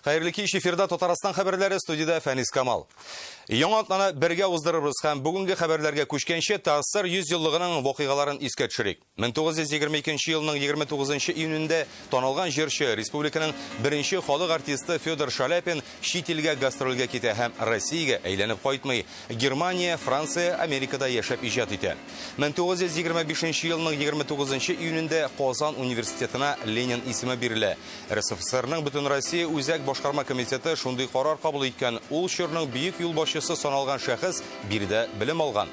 Хайырлы кич эфирда Татарстан хәбәрләре, студияда Фәнис Камал. Яңа атнаны бергә уздырырбыз һәм бүгенге хәбәрләргә күчкәнче ТАССР 100 еллыгының вакыйгаларын искә төшерик. 1922 елның 29 июнендә танылган җырчы, республиканың беренче халык артисты Федор Шаляпин чит илгә гастрольгә китә һәм Россиягә әйләнеп кайтмый. Германия, Франция, Америкада яшәп иҗат итә. 1925 елның 29 июнендә Казан университетына Ленин исеме бирелә. РСФСРның бөтен Россия үзәк башкарма комитеты шундый карар кабул иткән. Ул чорның бөек юлбашчысы саналган шәхес биредә белем алган.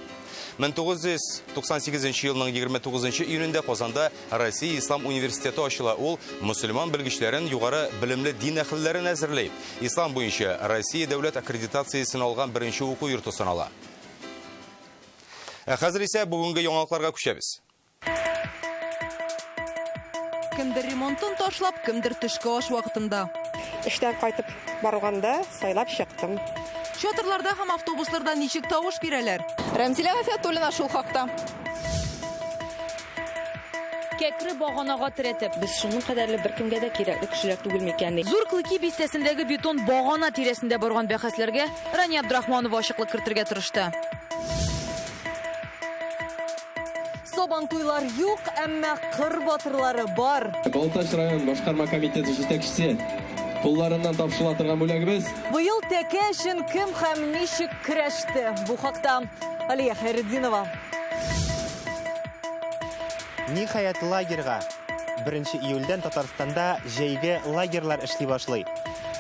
1998 елның 29 июнендә Казанда Россия Ислам университеты ачыла. Ул мөселман белгечләрен югары белемле дин әһелләрен әзерләй. Ислам буенча Россия дәүләт аккредитациясын алган беренче уку йорты санала. Хәзер исә бүгенге яңалыкларга күчәбез. Кемдер ремонтын ташлап, кемдер төшке аш вакытында. Эштән кайтып барганда сайлап чыктым. Чатырларда һәм автобусларда ничек тавыш бирәләр? Рәмзилә Гафиятуллина шул хакта. Кәкре баганага тирәтеп, Без шуның кадәрле беркемгә дә кирәкле кешеләр түгел микән? Зур Клыки бистәсендәге бетон багана тирәсендә барган бәхәсләргә Рания Абдрахманова ачыклык кертергә тырышты. Сабан туйлар юк, әмма кыр батырлары бар. Балтач район башкарма комитеты җитәкчесе кулларыннан тапшырылатырган бүләгебез. Быел тәкә өчен кем һәм ничек көрәште? Бу хакта Алия Хайретдинова. Ниһаять лагерьга 1 июльдән Татарстанда җәйге лагерьлар эшли башлый.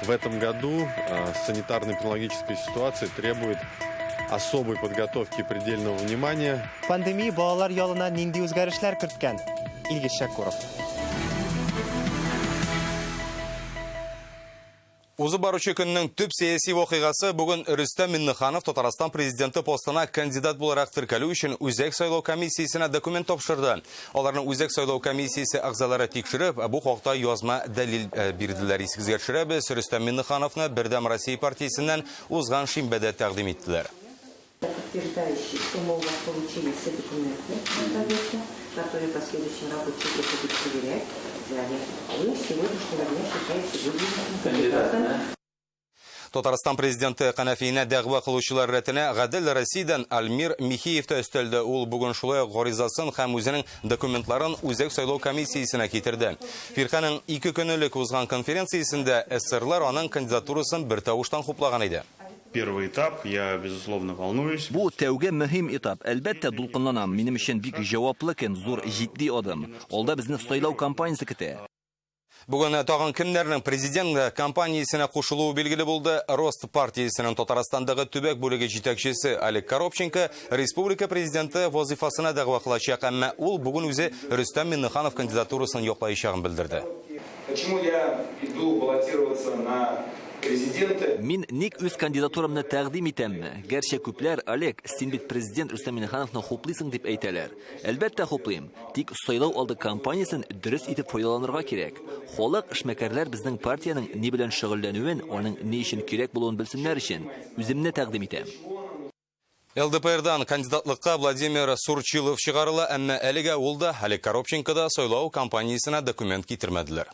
В этом году санитарно-эпидемиологическая ситуация требует особой подготовки и предельного внимания. Пандемия балалар ялына нинди үзгәрешләр керткән? Илгиз Шакуров. Узы баручы көннең төп сәяси вакыйгасы бүген Рөстәм Миннеханов Татарстан президенты постына кандидат буларак теркәлү өчен үзәк сайлау комиссиясенә документ тапшырды. Аларның үзәк сайлау комиссиясе агзалары тикшереп, бу хакта язма дәлил бирделәр. Исегезгә төшерәбез. Рөстәм Миннехановны Бердәм Россия партиясеннән узган шимбәдә тәкъдим иттеләр. Подтверждающий, что мы у вас получили все документы, которые в последующем рабочем будут проверять. Вы сегодняшнего дня считаете выглядным кандидатом. Татарстан президенты Канафиенә дәгъва кылучылар рәтенә Гадел Россиядән Альмир Михеев та өстәлде. Ул бүген шулай гаризасын һәм үзенең документларын үзәк сайлау комиссиясенә китерде. Фирканың 2 көнлек узган конференциясендә эсерлар аның кандидатурасын бер тавыштан хуплаган иде. Первый этап, я, безусловно, волнуюсь. Бу тәүге мөһим этап. Әлбәттә, дулкынланам. Минем өчен бик җаваплы көн, зур җитди адым. Алда безне сайлау кампаниясе көтә. Бүген тагын кемнәрнең президент кампаниясенә кушылуы билгеле булды. Рост партиясенең Татарстандагы төбәк бүлеге җитәкчесе Олег Коробченко республика президенты вазифасына дәгъва кылачак, әмма ул бүген үзе Рөстәм Миннеханов кандидатурасын яклаячагын белдерде. Почему я иду баллотироваться на президенты? Мин ник үз кандидатурамны тәкъдим итәмме? Гәрчә күпләр Олег, син бит президент Рөстәм Миннехановны хуплыйсың дип әйтәләр. Әлбәттә хуплыйм. Тик сайлау алды кампаниясын дөрес итеп файдаланырга кирәк. Халык эшмәкәрләр безнең партияның ни белән шөгыльләнүен, аның ни өчен кирәк булуын белсеннәр өчен үземне тәкъдим итәм. ЛДПРдан кандидатлыкка Владимир Сурчилов чыгарыла, әмма әлегә ул да Олег Коробченко да сайлау кампаниясенә документ китермәделәр.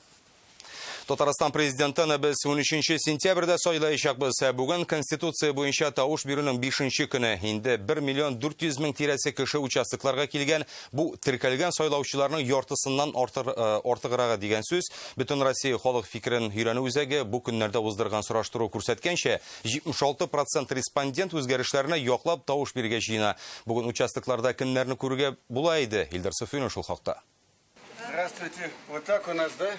Татарстан президентын без 13 сентябрьдә сайлаячакбыз. Бүген Конституция буенча тавыш бирүнең 5нче көне. Инде 1 миллион 400 мең тирәсе кеше участокларга килгән. Бу теркәлгән сайлаучыларның яртысыннан артыграгы дигән сүз. Бөтен Россия халык фикерен өйрәнү үзәге бу көннәрдә уздырган сораштыру күрсәткәнчә 76% респондент үзгәрешләрне яклап тавыш биргән җыена. Бүген участокларда кемнәрне күрергә була иде? Илдар Софинов шул хакта. Здравствуйте. Вот так у нас, да?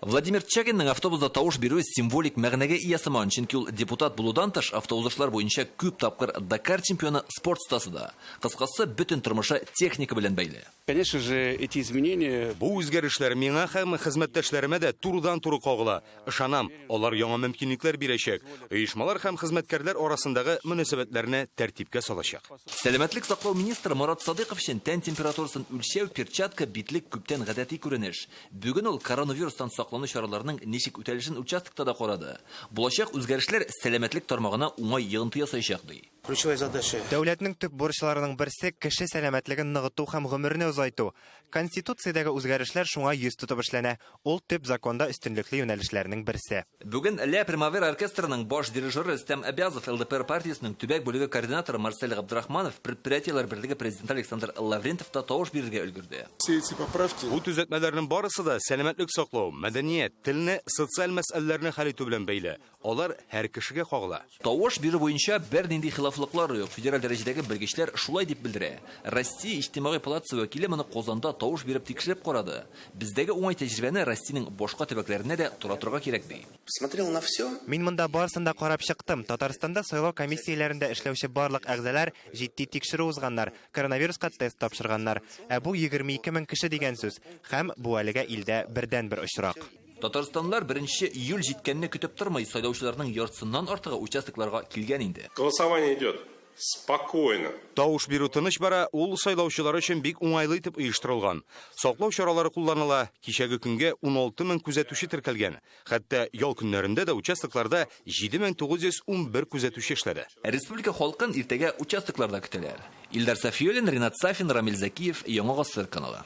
Владимир Чагинның автобуста тавыш бирүе символик мәгънәгә ия сыман, чөнки ул депутат булудан тыш автобуслар буенча күп тапкыр Дакар чемпионы спорт стасы да. Кыскасы, бөтен тормышы техника белән бәйле. Конечно же, эти изменения... Бу үзгәрешләр миңа һәм хезмәттәшләремә дә турыдан-туры кагыла. Ышанам, алар яңа мөмкинлекләр бирәчәк. Оешмалар һәм хезмәткәрләр арасындагы мөнәсәбәтләрне тәртипкә салачак. Сәламәтлек саклау министры Марат Садыйков өчен тән температурасын үлчәү, перчатка, битлек күптән гадәти күренеш. Бүген ул коронавирустан саклану чараларының ничек үтәлешен участокта да карады. Булачак үзгәрешләр сәламәтлек тармагына уңай йогынты ясаячак ди. Ключевая задача. Дәүләтнең төп бурычларының берсе кеше сәламәтлеген ныгыту һәм гомерне узайту. Конституциядәге үзгәрешләр шуңа йөз тотып эшләнә. Ул төп законда өстенлекле юнәлешләрнең берсе. Бүген Ля Примавера оркестрының баш дирижеры Рөстәм Әбязов, ЛДПР партиясының төбәк бүлеге координаторы Марсель Габдрахманов, предприятиеләр берлеге президенты Александр Лаврентов та тавыш бирергә өлгерде. Все эти поправки. Бу төзәтмәләрнең барысы да сәламәтлек саклау, мәдәният, телне, социаль мәсьәләләрне хәл итү белән бәйле. Алар һәр кешегә кагыла. Тавыш бирү буенча бернинди хилафлыклар юк. Федераль дәрәҗәдәге белгечләр шулай дип белдерә. Россия иҗтимагый палатасы вәкиле моны Казанда тавыш биреп тикшереп карады. Бездәге уңай тәҗрибәне Россиянең башка төбәкләренә дә тура-турга кирәк ди. Смотрел на все. Мин монда барысын да карап чыктым. Татарстанда сайлау комиссияләрендә эшләүче барлык әгъзалар җитди тикшерү узганнар, коронавируска тест тапшырганнар. Бу 22 мең кеше дигән сүз. Һәм бу әлегә илдә бердән-бер очрак. Татарстанлар 1 июль җиткәнне көтеп тормый, сайлаучыларның яртысыннан артыгы участокларга килгән инде. Голосование идет спокойно. Тавыш бирү тыныч бара, ул сайлаучылар өчен бик уңайлы итеп оештырылган. Саклау чаралары кулланыла. Кичәге көнгә 16 мең күзәтүче теркәлгән. Хәтта ял көннәрендә дә участокларда 7911 күзәтүче эшләде. Республика халкын иртәгә участокларда көтәләр. Илдар Сафиуллин, Ринат Сафин, Рамил Закиев, Яңа Гасыр каналы.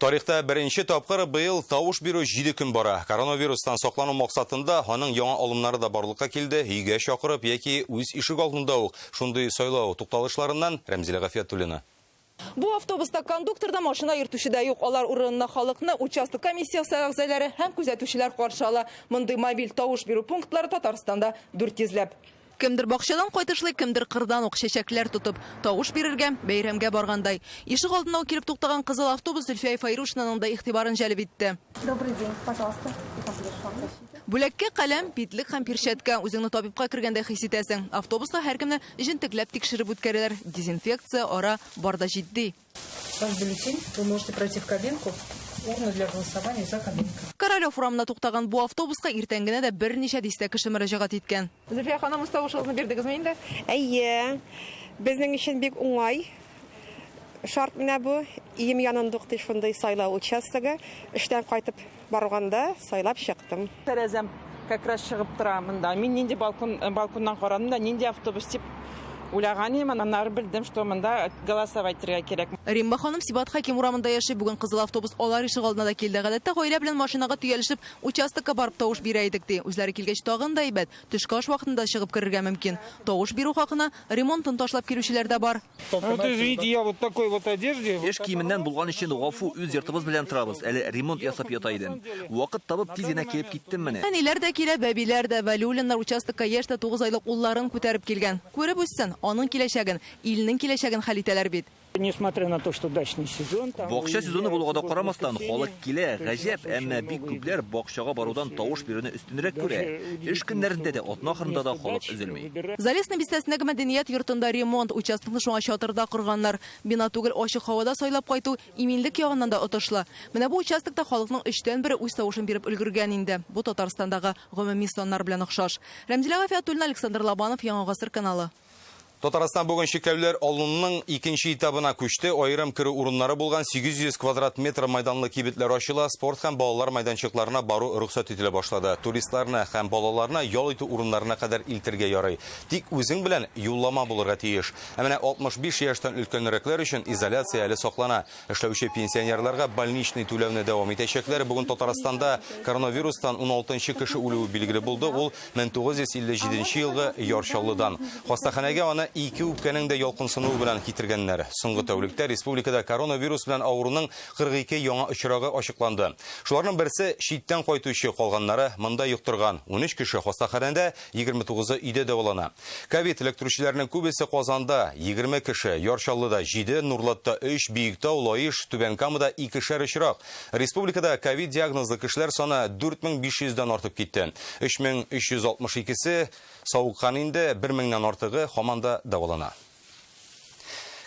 Тарихта беренче тапкыр быел тавыш бирү 7 көн бара. Коронавирустан саклану максатында аның яңа алымнары да барлыкка килде. Өйгә чакырып яки үз ишек алдында ук шундый сайлау тукталышларыннан Рәмзилә Гафиятуллина. Бу автобуста кондукторда, машина йөртүче дә юк. Алар урынына халыкны участок комиссиясе әгъзалары һәм күзәтүчеләр каршы ала. Мондый мобиль тавыш бирү пунктлары Татарстанда 400ләп. Кемдер бакчадан кайтышлый, кемдер кырдан ук чәчәкләр тотып, тавыш бирергә, бәйрәмгә баргандай. Ишек алдына килеп туктаган кызыл автобус Зөлфия Файрушнаның да игътибарын җәлеп итте. Добрый день, пожалуйста. Бүләккә каләм, битлек һәм перчатка. Үзеңне табибка кергәндә хис итәсең. Автобуста һәркемне җентекләп тикшереп үткәрәләр. Дезинфекция ара барда җитди. Ваш бюллетень, вы можете пройти в кабинку. Урна для голосования за кабинкой. Королев урамына туктаган бу автобуска иртәнгенә дә берничә дистә кеше мөрәҗәгать иткән. Зөлфия ханым, тавышыгызны бирдегезме инде? Әйе, безнең өчен бик уңай. Шарт менә бу. Ием янында шундый сайлау участогы. Эштән кайтып барганда сайлап чыктым. Тәрәзәм как раз чыгып тора монда. Мин нинди балконнан карадым да, нинди автобус дип уйлаган идем, аннары белдем, что монда голосовать кирәк. Римма ханым Сибат Хаким урамында яши. Бүген кызыл автобус алар ишек алдына да килде. Гадәттә гаилә белән машинага төялешеп, участокка барып тавыш бирә идек ди. Үзләре килгәч тагын да әйбәт. Төшке аш вакытында чыгып керергә мөмкин. Тавыш бирү хакына ремонтын ташлап килүчеләр дә бар. Вот извините, я вот такой вот одежде. Эш киеменнән булган өчен гафу, үз йортыбыз белән торабыз. Әле ремонт ясап ята идем. Вакыт табып тиз генә килеп киттем менә. Әниләр дә килә, бәбиләр дә, Вәлиуллиннар участокка яшьтә 9 айлык улларын күтәреп килгән. Күреп үссен, аның киләчәген, илнең киләчәген хәл итәләр бит. Несмотря на то, что дачный сезон, Бакча сезоны булуга да карамастан, халык килә, гаҗәп, әмма бик күпләр бакчага барудан тавыш бирүне өстенрәк күрә. Эш көннәрендә дә атна ахырында да халык өзелми. Залесный бистәсендәге мәдәният йортында ремонт, участокны шуңа чатырда корганнар. Бина түгел, ачык һавада сайлап кайту иминлек ягыннан да отышлы. Менә бу участокта халыкның 3тән 1 үз тавышын биреп өлгергән инде. Бу Татарстандагы гомуми саннар белән охшаш. Рәмзилә Гафиятуллина, Александр Лобанов, Яңа Гасыр каналы. Татарстан бүген шикләүләр алынның икенче этабына күчте. Айрым кирү урыннары булган 800 квадрат метр майданлы кибетләр ачыла, спорт һәм балалар майданчыкларына бару рөхсәт ителә башлады. Туристларны һәм балаларны ял итү урыннарына кадәр илтергә ярый. Тик үзең белән юллама булырга тиеш. Ә менә 65 яшьтән өлкәнрәкләр өчен изоляция әле саклана. Эшләүче пенсионерларга больничный түләүне дәвам итәчәкләр. Бүген Татарстанда коронавирустан 16 кеше үлүе билгеле булды. Ул 1957 елгы Ярчаллыдан. Хастаханәгә аны 2 үпкәнең дә ялкынсынуы белән китергәннәр. Соңгы тәүлектә республикада коронавирус белән авыруның 42 яңа очрагы ачыкланды. Шуларның берсе читтән кайтучы, калганнары монда юктырган. 13 кеше хастаханәдә, 29-ы өйдә дәвалана. Ковид электрүчеләренең күбесе Казанда, 20 кеше, Ярчаллыда 7, Нурлатта 3, Биектау, Лаиш, Түбән Камада 2 очрак. Республикада ковид диагнозлы кешеләр саны 4500-дан артып китте. 3362-се сауыккан инде, 1000-нән артыгы һаманда дәвалана.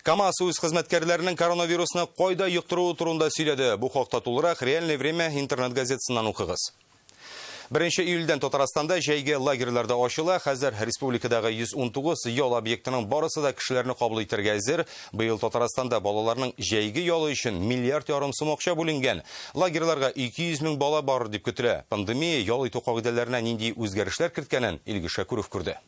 КамАЗ үз хезмәткәрләренең коронавирусны кайда йоктыруы турында сөйләде. Бу хакта тулырак Реальное время интернет газетасыннан укыгыз. 1 июльдән Татарстанда җәйге лагерьларда ачыла. Хәзер республикадагы 119 ял объектының барысы да кешеләрне кабул итәргә әзер. Быел Татарстанда балаларның җәйге ялы өчен миллиард ярым сум акча бүленгән. Лагерьларга 200 мең бала барыр дип көтелә. Пандемия ял итү кагыйдәләренә нинди үзгәрешләр керткәнен Илгиз Шакуров күрде.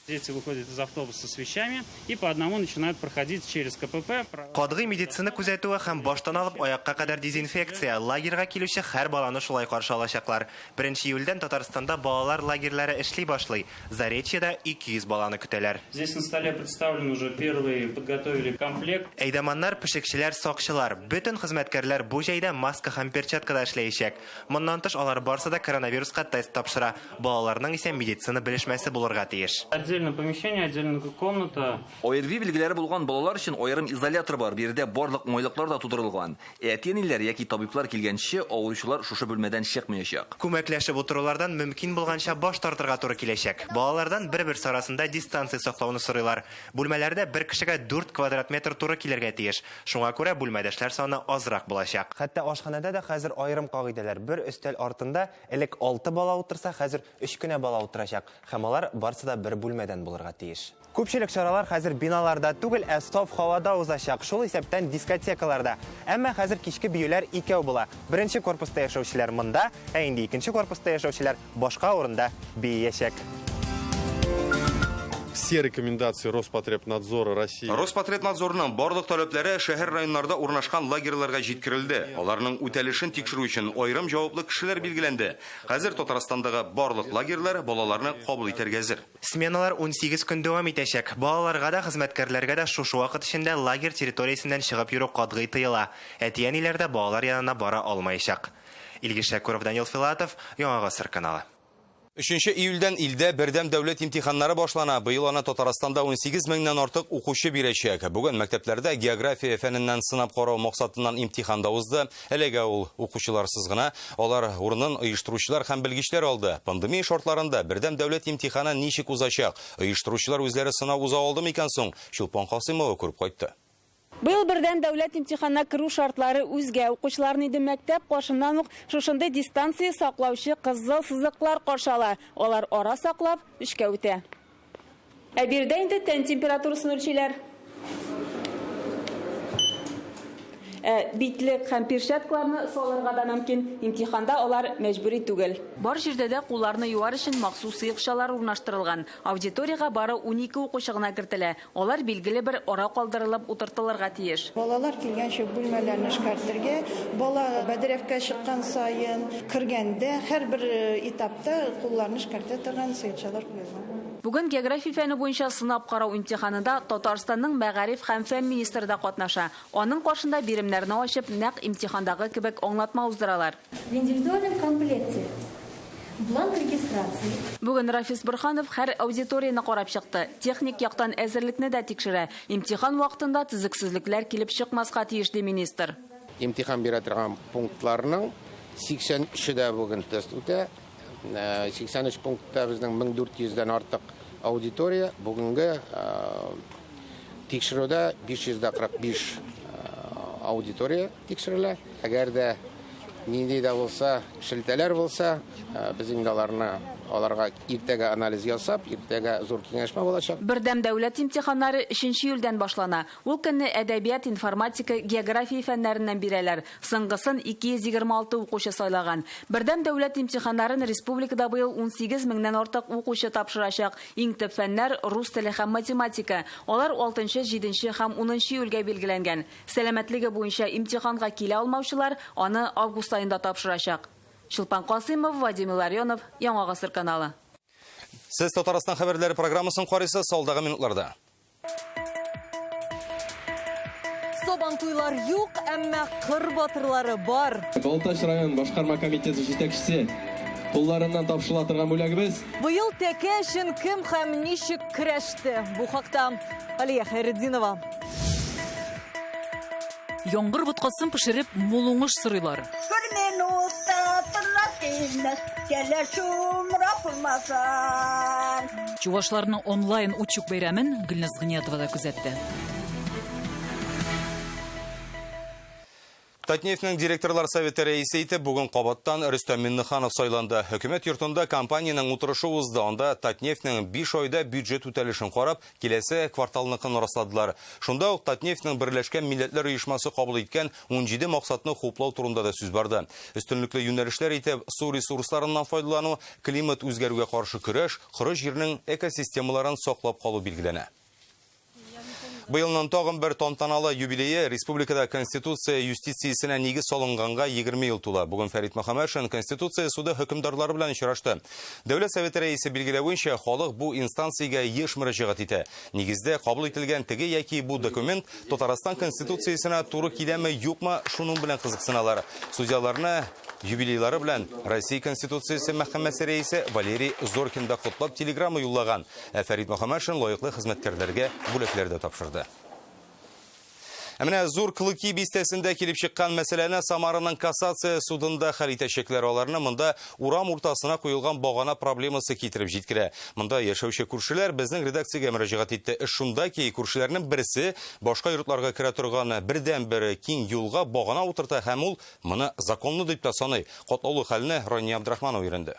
Дети выходят из автобуса с вещами и по одному начинают проходить через КПП. Кадгый медицина күзәтүе һәм баштан алып аякка кадәр дезинфекция, лагерьга килүче һәр баланы шулай каршы алачаклар. 1 июльдән Татарстанда балалар лагерьләре эшли башлый. Заречьедә 200 баланы көтәләр. Здесь на столе представлен уже первый, подготовили комплект. Әйдәманнар, пешекчеләр, сакчылар, бөтен хезмәткәрләр бу җайда маска һәм перчаткада эшләячәк. Моннан тыш алар барсы да коронавируска тест тапшыра. Балаларның исә медицина белешмәсе булырга тиеш. Отдельное помещение, отдельная комната. ОРВИ билгеләре булган балалар өчен аерым изолятор бар. Биредә барлык мойлыклар да тудырылган. Әтиәниләр яки табиблар килгәнче авыручылар шушы бүлмәдән чыкмаячак. Күмәкләшеп утырулардан мөмкин булганча баш тартырга туры киләчәк. Балалардан бер-бер арасында дистанция саклауны сорыйлар. Бүлмәләрдә бер кешегә 4 квадрат метр туры килергә тиеш. Шуңа күрә бүлмәдәшләр саны азрак булачак. Хәтта ашханәдә дә хәзер аерым кагыйдәләр. Бер өстәл артында элек 6 бала утырса, хәзер 3 кенә бала утырачак. Һәм алар барсы да бер бүлмәдән булырга тиеш. Күпчелек чаралар хәзер биналарда түгел, ә саф һавада узачак. Шул исәптән дискотекаларда. Әмма хәзер кичке биюләр икәү була. Беренче корпуста яшәүчеләр монда, ә инде икенче корпуста яшәүчеләр башка урында биячәк. Все рекомендации Роспотребнадзора России. Роспотребнадзорның барлык таләпләре шәһәр районнарда урнашкан лагерьларга җиткерелде. Аларның үтәлешен тикшерү өчен аерым җаваплы кешеләр билгеләнде. Хәзер Татарстандагы барлык лагерьлар балаларны кабул итәргә әзер. Сменалар 18 көн дәвам итәчәк. Балаларга да, хезмәткәрләргә дә шушы вакыт эчендә лагерь территориясеннән чыгып йөрү катгый тыела. Әтиәниләрдә балалар янына бара алмаячак. Илгиз Шәкүров, Данил Филатов, Яңа Гасыр каналы. 3 июльдән илдә бердәм дәүләт имтиханнары башлана. Быел аны Татарстанда 18 меңнән артык укучы бирәчәк. Бүген мәктәпләрдә география фәненнән сынап карау максатыннан имтиханда узды. Әлегә ул укучыларсыз гына. Алар урынын оештыручылар һәм белгечләр алды. Пандемия шартларында бердәм дәүләт имтиханы ничек узачак? Оештыручылар үзләре сынау уза алдымы икән соң? Чулпан Касыймова күреп кайтты. Быел бердәм дәүләт имтиханына керү шартлары үзгә. Укучыларны иде мәктәп кашыннан ук шушындай дистанция саклаучы кызыл сызыклар каршала. Алар ара саклап эшкә үтә. Ә бирдә инде тән температурасын үлчиләр. Битлек һәм перчаткаларны салырга да мөмкин. Имтиханда алар мәҗбүри түгел. Бар җирдә дә кулларны юар өчен махсус сыйкчалар урнаштырылган. Аудиторияга бары 12 укучы гына кертелә. Алар билгеле бер ара калдырылып утыртылырга тиеш. Балалар килгәнче бүлмәләрне эшкәртергә, бала бәдрәфкә чыккан сайын, кергәндә һәр бер этапта кулларны эшкәртә торган сыйкчалар куелган. Бүген география фәне буенча сынап карау имтиханында Татарстанның Мәгариф һәм фән министры да катнаша. Аның каршында биремнәрне ачып, нәкъ имтихандагы кебек аңлатма уздыралар. В индивидуальном комплекте бланк регистрации. Бүген Рафис Бурханов һәр аудиторияны карап чыкты. Техник яктан әзерлекне дә тикшерә. Имтихан вакытында төзексезлекләр килеп чыкмаска тиеш ди министр. Имтихан бирә торган пунктларның 83-е дә бүген тест үтә. 83 пунктта безнең 1400-дән артык аудитория. Бүгенге тикшерүдә 545 аудитория тикшерелә. Әгәр дә нинди дә булса, шелтәләр булса, без инде аларга иртәгә анализ ясап, иртәгә зур киңәшмә булачак. Бердәм дәүләт имтиханнары 3 июльдән башлана. Ул көнне әдәбият, информатика, география фәннәреннән бирәләр. Соңгысын 226 укучы сайлаган. Бердәм дәүләт имтиханнарын республикада быел 18 меңнән артык укучы тапшырачак. Иң төп фәннәр рус теле һәм математика. Алар 6, 7 һәм 10 июльгә билгеләнгән. Сәламәтлеге буенча имтиханга килә алмаучылар аны август айында тапшырачак. Чулпан Касыймов, Вадим Илларионов, Яңа Гасыр каналы. Сез Татарстан хәбәрләре программасын карыйсыз салдагы минутларда. Сабан туйлар юк, әмма кыр батырлары бар. Балтач район башкарма комитеты җитәкчесе кулларыннан тапшырыла торган бүләгебез. Быел тәкә өчен кем һәм ничек көрәште? Бу хакта Алия Хайретдинова. Яңгыр боткасын пешереп, мулуңыш сырыйлар. Чувашларның онлайн учук бәйрәмен Гөлназ Гыниятова да күзәтте. Татнефтьнең директорлар советы рәисе итеп бүген кабаттан Рөстәм Миннеханов сайланды. Хөкүмәт йортында компаниянең утырышы узды. Анда Татнефтьнең 5 айда бюджет үтәлешен карап, киләсе кварталныкын расладылар. Шунда ук Татнефтьнең Берләшкән Милләтләр оешмасы кабул иткән 17 максатны хуплау турында да сүз барды. Өстенлекле юнәлешләр итеп су ресурсларыннан файдалану, климат үзгәрүгә каршы көрәш, коры җирнең экосистемаларын саклап калу билгеләнә. Быелның тагын бер тантаналы юбилее республикада Конституция юстициясенә нигез салынганга 20 ел тула. Бүген Фәрит Мөхәммәтшин Конституция суды хөкемдарлары белән очрашты. Дәүләт советы рәисе билгеләвенчә, халык бу инстанциягә еш мөрәҗәгать итә. Нигездә кабул ителгән теге яки бу документ Татарстан Конституциясенә туры киләме, юкмы, шуның белән кызыксыналар. Судьяларны юбилейлары белән Россия Конституциясе мәхкәмәсе рәисе Валерий Зоркин да котлап телеграмма юллаган. Фәрит Мөхәммәтшин лаеклы хезмәткәрләргә бүләкләр дә тапшырды. Әмінә зур Клыки бистәсендә килеп чыккан мәсьәләне Самараның кассация судында хәл итәчәкләр. Аларны монда урам уртасына куелган багана проблемасы китереп җиткерә. Монда яшәүче күршеләр безнең редакциягә мөрәҗәгать итте. Шунда ки күршеләрнең берсе башка йортларга керә торган бердән-бер киң юлга багана утырта һәм ул моны законлы дип та саный. Катлаулы хәлне Рания Абдрахманова өйрәнде.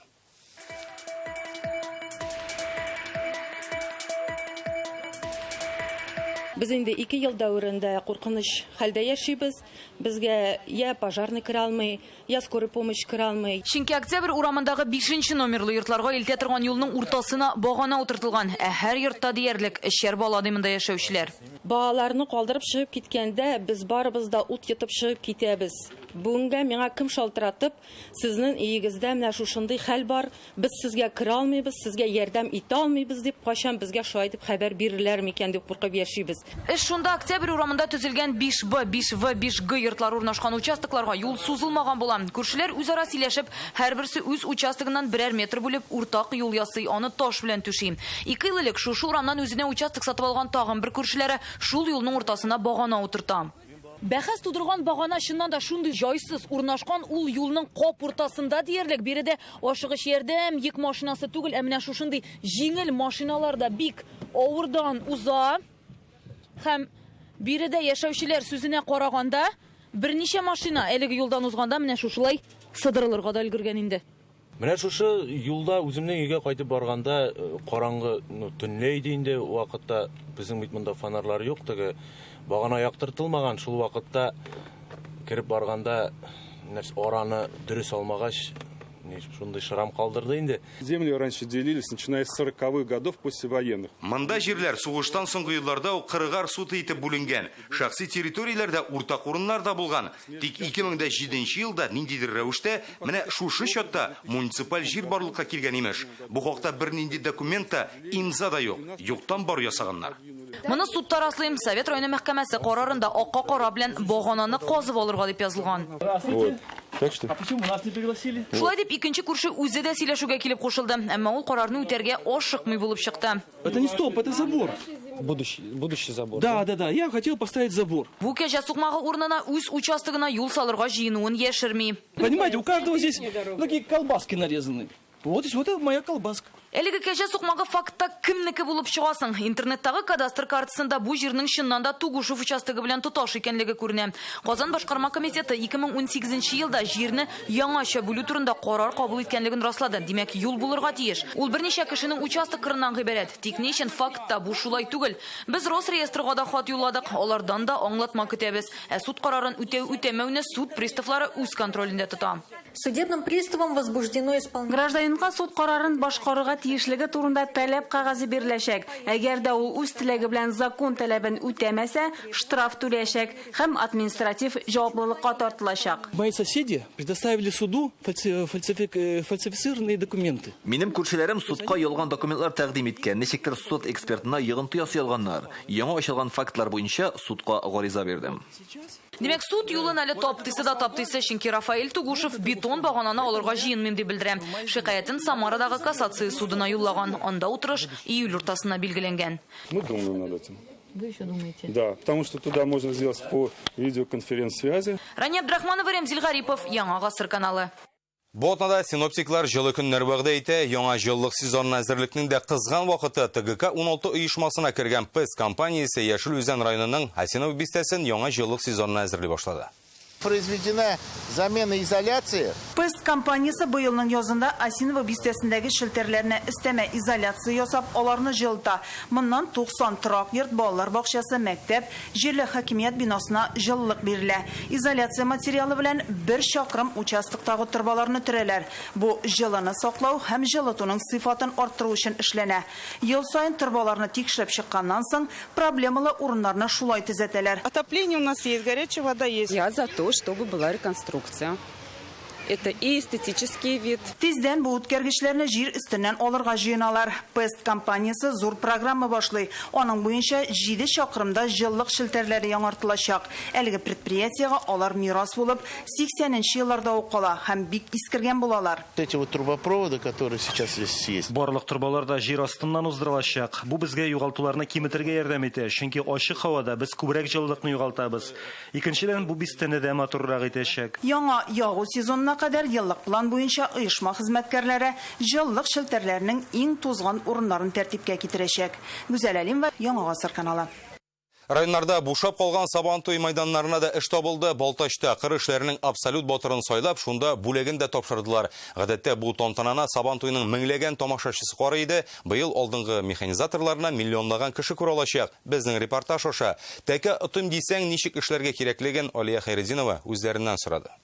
Без инде 2 ел дәврендә куркыныч хәлдә яшибез. Безгә я пожарный кira алмый, я скорый помощь кira алмый. Чөнки Октябрь урамындагы 5-нче номерлы йортларга илтә торган юлның уртасына багана утыртылган. Һәр йортта диярлек эшчәр бала димендә яшәүчеләр. Балаларны калдырып чыгып киткәндә без барыбыз да ут йотып чыгып китәбез. Бүгенгә миңа кем шалтыратып, сезнең өегездә менә шушындый хәл бар, biz сезгә кira алмыйбыз, сезгә ярдәм итә алмыйбыз дип кайчан безгә шулай дип хәбәр бирерләр микән дип куркып яшибез. Эш шунда Октябрь урамында төзелгән 5Б, 5В, 5Г йортлар урнашкан участокларга юл сузылмаган була. Күршеләр үзара сөйләшеп, һәрберсе үз участогыннан 1 метр булып уртак юл ясый, аны таш белән түши. 2 ел элек шушы урамнан үзенә участок сатып алган тагын бер күршеләре шул юлның уртасына багана утырта. Бәхәс тудырган багана чыннан да шундый җайсыз урнашкан ул юлның кап уртасында диярлек. Биредә ашыгыч ярдәм йөк машинасы түгел, ә менә шушындый җиңел машиналар да бик авырдан уза. Һәм биредә яшәүчеләр сүзенә караганда, берничә машина әлеге юлдан узганда менә шушылай сыдырылырга да өлгергән инде. Менә шушы юлда үземнең өйгә кайтып барганда караңгы төнле иде инде, вакытта безнең бит монда фонарьлар юк, теге багана яктыртылмаган. Шул вакытта кирип барганда араны дөрес алмагач, шундый шрам калдырды инде. Земли раньше делились, начиная с 40-х годов послевоенных. Монда җирләр сугыштан соңгы елларда ук кырыгар суты итеп бүленгән. Шәхси территорияләрдә уртак урыннар да булган. Тик 2007 елда ниндидер рәвештә менә шушы чатта муниципаль җир барлыкка килгән имеш. Бу хакта бернинди документта имза да юк. Юктан бар ясаганнар. Моны суд тараслыйм. Совет районы мәхкәмәсе карарында акка кара белән багананы казып алырга дип язылган. Так что? А почему нас не пригласили? Шулай дип икенче күрше үзе дә сөйләшүгә килеп кушылды. Әмма ул карарны үтәргә ашыкмый булып чыкты. Это не стоп, это забор. Будущий забор. Да, я хотел поставить забор. Бу кәҗә сукмагы урынына үз участогына юл салырга җыенуын яшерми. Понимаете, у каждого здесь такие колбаски нарезаны. Вот это моя колбаска. Әлеге кәҗә сукмагы фактта кемнеке булып чыгасың? Интернеттагы кадастр картасында бу җирнең чыннан да Тугушев участогы белән тоташ икәнлеге күренә. Казан башкарма комитеты 2018 елда җирне яңача бүлү турында карар кабул иткәнлеген раслады. Димәк, юл булырга тиеш. Ул берничә кешенең участок кырыннан гыйбарәт. Тик ни өчен фактта бу шулай түгел. Без Росреестрга да хат юлладык. Алардан да аңлатма көтәбез. Ә суд карарын үтәү-үтәмәүне суд приставлары үз контролендә тота. Судебным приставом возбуждено исполнение. Гражданинга суд карарын башкарырга тиешлеге турында таләп кагазе биреләчәк. Әгәр дә ул үз теләге белән закон таләбен үтәмәсә, штраф түләячәк һәм административ җаваплылыкка тартылачак. Мои соседи предоставили суду фальсифицированные документы. Минем күршеләрем судка ялган документлар тәкъдим иткән. Ничектер суд экспертына йогынты ясый алганнар. Яңа ачылган фактлар буенча судка гариза бирдем. Демәк, суд юлын әле таптыйсы да таптыйсы, чөнки Рафаэль Тугушев бетон багананы алырга җыенмыйм дип белдерә. Шикаятен Самарадагы кассация судына юллаган. Анда утырыш июль уртасына билгеләнгән. Мы думаем над этим. Вы еще думаете? Да, потому что туда можно сделать по видеоконференц-связи. Рания Абдрахманова, Ремзил Гарипов, Яңа Гасыр каналы. Ботнада синоптиклар жылы көннәр вәгъдә итә. Яңа җыллык сезонына әзерлекнең дә кызган вакыты ТГК 16 оешмасына кергән ПЭС компаниясе Яшел Үзән районының Хәсинов бистәсен яңа җыллык сезонына әзерли башлады. Произведена замена изоляции. Пест компаниясы быелның язында Асинова бистәсендәге шелтерләрне өстәмә изоляция ясап, аларны җылыта. Моннан 90 торак йорт, балалар бакчасы, мәктәп, җирле хакимият бинасына җылылык бирелә. Изоляция материалы белән 1 чакрым участоктагы торбаларны төрәләр. Бу җылыны саклау һәм җылытуның сыйфатын арттыру өчен эшләнә. Ел саен торбаларны тикшереп чыкканнан соң проблемалы урыннарны шулай төзәтәләр. Отопление у нас есть, горячая вода есть. Я за то, чтобы была реконструкция. Это и эстетический вид. Тиздән бу үткәргечләрне җир өстеннән алырга җыеналар. Пест компаниясы зур программа башлый. Аның буенча 7 чакрымда җылылык шелтәрләре яңартылачак. Әлеге предприятиягә алар мирас булып 80нче елларда ук кала һәм бик искергән булалар. Эти вот трубопроводы, которые сейчас здесь есть. Барлык турбаларда җир астыннан уздырылачак. Бу безгә югалтуларны киметергә ярдәм итә, чөнки ачык һавада без күбрәк җылылыкны югалтабыз. Икенчедән, бу бистәне дә матуррак итәчәк. Яңа ягу сезонына кадәр еллык план буенча оешма хезмәткәрләре җылылык шелтәрләренең иң тузган урыннарын тәртипкә китерәчәк. Гүзәл Әлимова, Яңа Гасыр каналы. Районнарда бушап калган Сабантуй майданнарына да эш табылды. Балтачта кыр эшләренең абсолют батырын сайлап, шунда бүлеген дә тапшырдылар. Гадәттә бу тантананы Сабантуйның меңләгән тамашачысы карый иде. Быел алдынгы механизаторларына миллионлаган кеше күрә алачак. Безнең репортаж аша. Тәкә отым дисәң, ничек эшләргә кирәклеген Алия Хайретдинова үзләреннән сорады.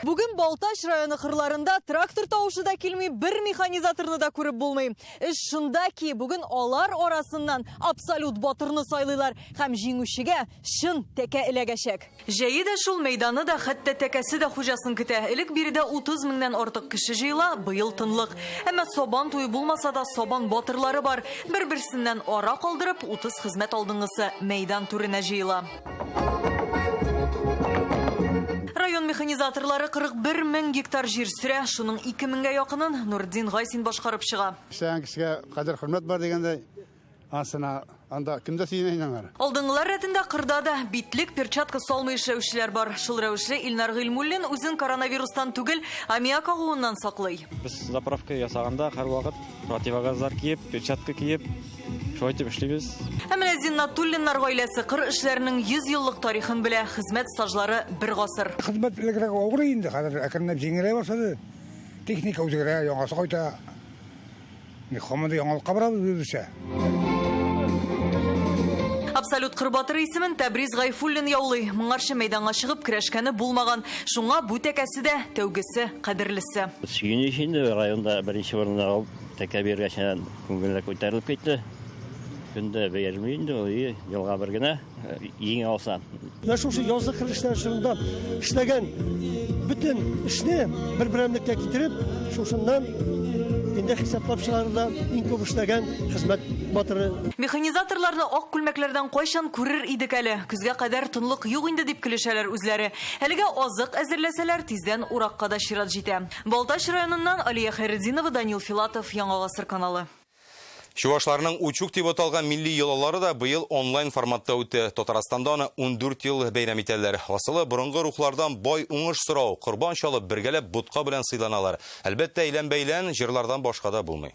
Бүген Балтач районы кырларында трактор тавышы да килми, бер механизаторны да күреп булмый. Эш шунда ки, бүген алар арасыннан абсолют батырны сайлыйлар һәм җиңүчегә шын тәкә эләгәчәк. Җәе дә шул, мәйданы да, хәтта тәкәсе дә хуҗасын көтә. Элек биредә 30 меңнән артык кеше җыела, быел тынлык. Әмма Сабан туе булмаса да Сабан батырлары бар. Бер-берсеннән ара калдырып, 30 хезмәт алдынгысы мәйдан түренә җыела. Район механизаторлары 41 мең гектар җир сөрә, шуның 2 меңгә якынын Нурдин Гайсин башкарып чыга. Эшләгән кешегә кадәр хөрмәт бар дигәндәй, анда кемдә сөйнә инәңнәр. Алдыңгылар рәтендә кырда да битлек, перчатка салмый эшләүчеләр бар. Шул рәвешле Илнар Гыйльмуллин үзен коронавирустан түгел, аммиак агуыннан саклый. Без заправка ясаганда һәр вакыт противогазлар киеп, перчатка киеп, шулай итеп эшлибез. Әмма Зиннатуллиннар гаиләсе кыр эшләренең 100 еллык тарихын белә, хезмәт стажлары 1 гасыр. Хезмәт элегрәк авыр инде, хәзер әкренләп җиңеләй башлады. Техника үзгәрә, яңасы кайта. Механизаторлар яңалыкка барабыз үзебезчә. Абсолют кырбатыры исемен Тәбриз Гайфуллин яулый. Моңарчы мәйданга чыгып көрәшкәне булмаган. Шуңа бу тәкәсе дә тәүгесе, кадерлесе. Сөйне инде районда беренче урынны алып, тәкә биргәчән күңелләр күтәрелеп китте. Көндә бәйрәме инде, елга бер генә иң алсан. Шушы язгы кырышлар шунда эшләгән бөтен эшне бер-берәмлеккә китереп, шушыннан инде хисаплап чыгарырда иң күп эшләгән хезмәт батыры. Механизаторларны ак күлмәкләрдән кайчан күрер идек әле? Күзгә кадәр тынлык юк инде дип көлешәләр үзләре. Әлегә азык әзерләсәләр, тиздән уракка да чират җитә. Балтач районыннан Алия Хайретдинова, Данил Филатов, Яңа Гасыр каналы. Чувашларның учук дип аталган милли йолалары да быел онлайн форматта үтте. Татарстанда аны 14 ел бәйрәм итәләр. Асылы борынгы рухлардан бай уңыш сорау, корбан чалып бергәләп бутка белән сыйланалар. Әлбәттә әйлән-бәйлән җырлардан башка да булмый.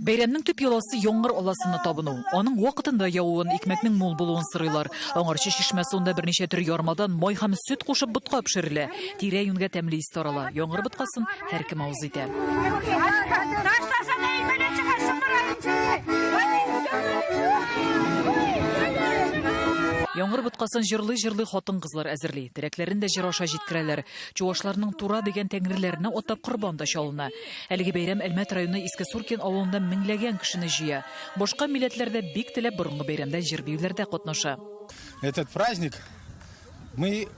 Бәйрәмнең төп йоласы яңгыр аласына табыну. Аның вакытында явуын, икмәкнең мул булуын сырыйлар. Аңарчы чишмә суында берничә төр ярмадан май һәм сөт кушып бутка пешерелә. Тирә-юньгә тәмле ис тарала. Яңгыр буткасын һәркем авыз итә. Яңгыр буткасын җырлый-җырлый хатын-кызлар әзерли. Терәкләрен дә җыр аша җиткерәләр. Чуашларның тура дигән тәңреләрне атап корбан да чалына. Әлеге бәйрәм Әлмәт районы Иске Суркин авылында меңләгән кешене җыя. Башка милләтләрдә бик теләп борынгы бәйрәмдә җыр биюләрдә катнаша. Этот праздник мы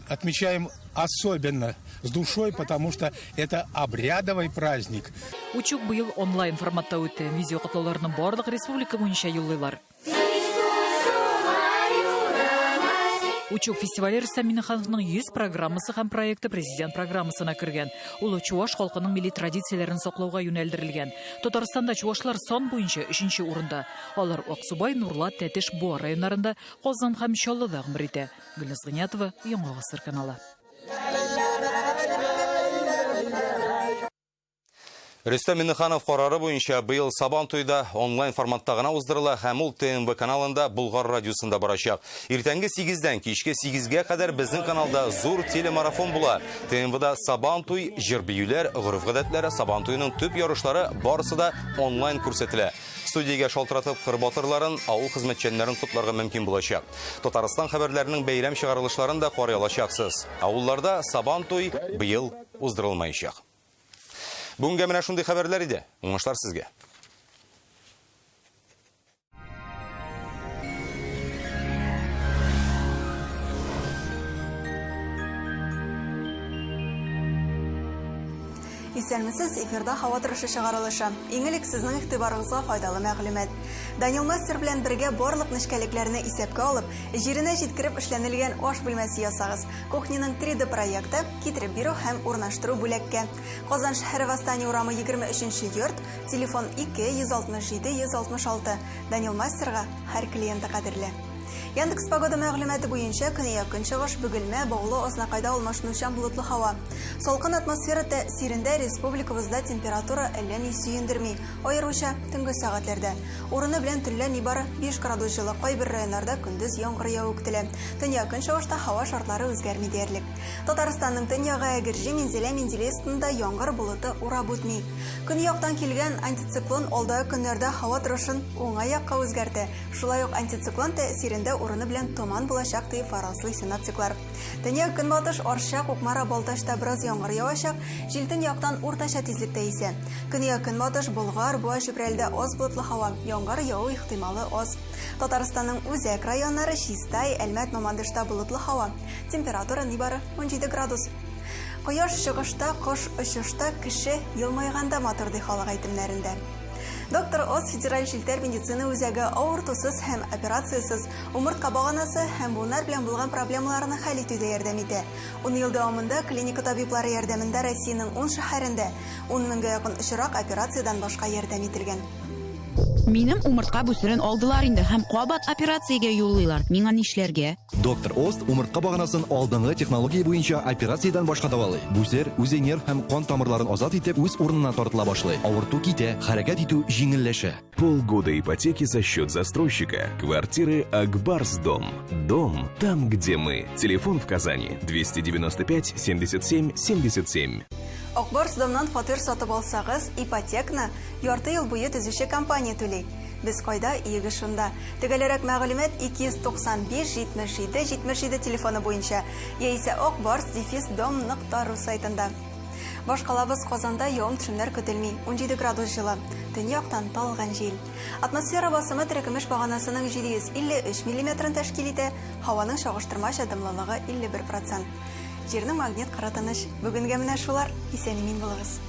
отмечаем особенно с душой, потому что это обрядовый праздник. Учук быел онлайн форматта үтте. Видео катлауларны барлык республика буенча юллыйлар. Учук фестивале Рөстәм Миңнехановның 100 программасы һәм проекты президент программасына кергән. Ул чуаш халкының милли традицияләрен саклауга юнәлдерелгән. Татарстанда чуашлар сан буенча 3нче урында. Алар Аксубай, Нурла, Тәтеш, Буа районнарында, Казан һәм Чаллыда гомер итә. Гөлназ Гыниятова, Яңа Гасыр каналы. Рөстәм Миннеханов карары буенча быел Сабантуйда онлайн форматта гына уздырыла һәм ул ТНВ каналында Булгар радиосында барачак. Иртәнге 8-дән кичке 8-гә кадәр безнең каналда зур телемарафон була. ТНВда Сабантуй, җыр-биюләр, гореф-гадәтләре, Сабантуйның төп ярышлары барысы да онлайн күрсәтелә. Студиягә шалтыратып кырбатырларын, авыл хезмәтчәннәрен котларга мөмкин булачак. Татарстан хәбәрләренең бәйрәм чыгарылышларын да карый алачаксыз. Авылларда Сабантуй быел уздырылмаячак. Бүгенге менә шундый хәбәрләр иде. Уңышлар сезгә. Исәнмесез, эфирда һава торышы чыгарылышы. Иң элек сезнең игътибарыгызга файдалы мәгълүмат. Данил Мастер белән бергә барлык нечкәлекләрне исәпкә алып, җиренә җиткереп эшләнелгән аш бүлмәсе ясагыз. Кухняның 3D проекты китереп бирү һәм урнаштыру бүләккә. Казан шәһәре Восстание урамы 23-нче йорт, телефон 2-167-166. Данил Мастерга һәр клиенты кадерле. Яндекс погода мәгълүматы буенча көне көнчыгыш бөгелмә баулы азнакайда алмашынучан булытлы һава. Салкын атмосфера тәэсирендә республикабызда температура әллә ни сөендерми, аеруча төнге сәгатьләрдә. Урыны белән төнлә нибары 5 градус җылы, кайбер районнарда көндез яңгыр яву көтелә. Төнья көнчыгышта һава шартлары үзгәрми диярлек. Татарстанның төньягы Әгерҗе, Минзәлә, Мензелестында яңгыр булыты урап үтми. Көньяктан килгән антициклон алдагы көннәрдә һава торышын уңай якка үзгәртә. Шулай ук антициклон тәэсирендә урыны белән томан булачак дип фаразлый синоптиклар. Төньяк көнбатыш Арча, Кукмара, Балтачта бераз яңгыр явачак, җил төньяктан уртача тизлектә исә. Көньяк көнбатыш Болгар, Буа, Чүпрәлдә аз булытлы һава, яңгыр яву ихтималы аз. Татарстанның үзәк районнары Чистай, Әлмәт, Мамадышта булытлы һава. Температура нибары 17 градус. Кояш чыгышта, кош очышта, кеше елмайганда матур ди халык әйтемнәрендә. Доктор Оз федераль шилтәр медицина үзәге авыртусыз һәм операциясыз умыртка баганасы һәм буыннар белән булган проблемаларны хәл итүдә ярдәм итә. 10 ел дәвамында клиника табиблары ярдәмендә Россиянең 10 шәһәрендә 10 меңгә якын очрак операциядән башка ярдәм ителгән. Минем умыртка бүсерен алдылар инде һәм кабат операциягә юллыйлар. Миңа нишләргә? Доктор Ост умыртка баганасын алдынгы технология буенча операциядән башка давалый. Бүсер үзе нерв һәм кан тамырларын азат итеп үз урынына тартыла башлый. Авырту китә, хәрәкәт итү җиңелләшә. Полгода ипотеки за счет застройщика. Квартиры Акбарсдом. Дом там, где мы. Телефон в Казани 295 77 77. Акбарсдомнан фатир сатып алсагыз, ипотеканы ярты ел буе төзүче компания түләй. Без кайда иеге шунда. Төгәлрәк мәгълүмат 295 77 77 телефоны буенча яисә akbars-dom.ru сайтында. Башкалабыз Казанда явым-төшемнәр көтелми, 17 градус җылы. Төньяктан талган җил. Атмосфера басымы терекмеш баганасының 753 мм тәшкил итә, һаваның чагыштырмача дымлылыгы 51%. Җирнең магнит кыратыныш. Бүгенгә менә шулар. Исән-имин булыгыз.